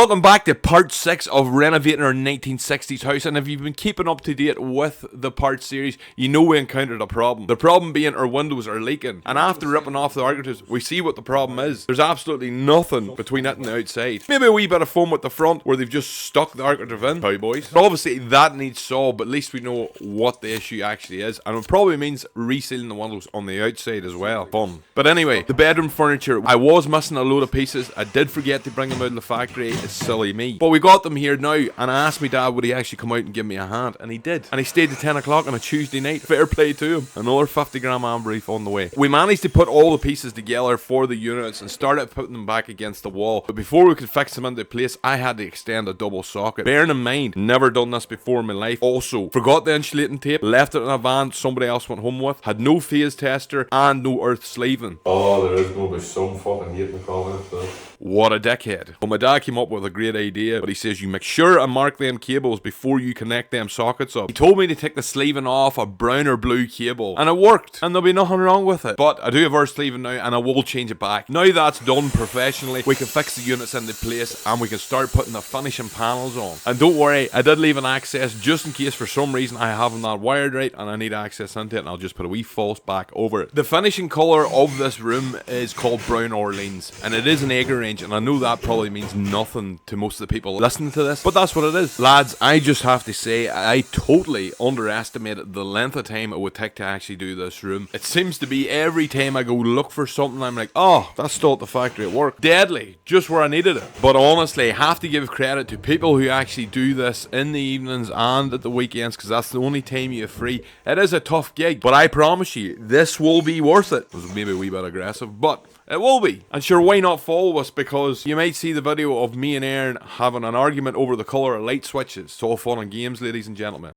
Welcome back to part 6 of renovating our 1960s house, and if you've been keeping up to date with the part series, you know we encountered a problem. The problem being our windows are leaking, and after ripping off the architraves, we see what the problem is. There's absolutely nothing between it and the outside. Maybe a wee bit of foam at the front where they've just stuck the architrave in, cowboys. But obviously that needs solved, but at least we know what the issue actually is, and it probably means resealing the windows on the outside as well. Fun. But anyway, the bedroom furniture, I was missing a load of pieces. I did forget to bring them out of the factory. Silly me. But we got them here now, and I asked my dad would he actually come out and give me a hand, and he did. And he stayed to 10 o'clock on a Tuesday night. Fair play to him. Another 50-gram ambrief on the way. We managed to put all the pieces together for the units and started putting them back against the wall. But before we could fix them into place, I had to extend a double socket. Bearing in mind, never done this before in my life. Also, forgot the insulating tape, left it in a van somebody else went home with, had no phase tester, and no earth sleeving. Oh, there is going to be some fucking hate in the comments though. What a dickhead. Well, my dad came up with a great idea, but he says you make sure and mark them cables before you connect them sockets up. He told me to take the sleeving off a brown or blue cable, and it worked, and there'll be nothing wrong with it. But I do have our sleeving now, and I will change it back. Now that's done professionally, we can fix the units into place, and we can start putting the finishing panels on. And don't worry, I did leave an access just in case for some reason I haven't that wired right, and I need access into it, and I'll just put a wee false back over it. The finishing colour of this room is called Brown Orleans, and it is an acre range, and I know that probably means nothing to most of the people listening to this, but that's what it is. Lads, I just have to say, I totally underestimated the length of time it would take to actually do this room. It seems to be every time I go look for something, I'm like, oh, that's still at the factory at work. Deadly, just where I needed it. But honestly, I have to give credit to people who actually do this in the evenings and at the weekends, because that's the only time you have free. It is a tough gig, but I promise you, this will be worth it. It was maybe a wee bit aggressive, but it will be. And sure, why not follow us, because you might see the video of me and Aaron having an argument over the colour of light switches. It's all fun and games, ladies and gentlemen.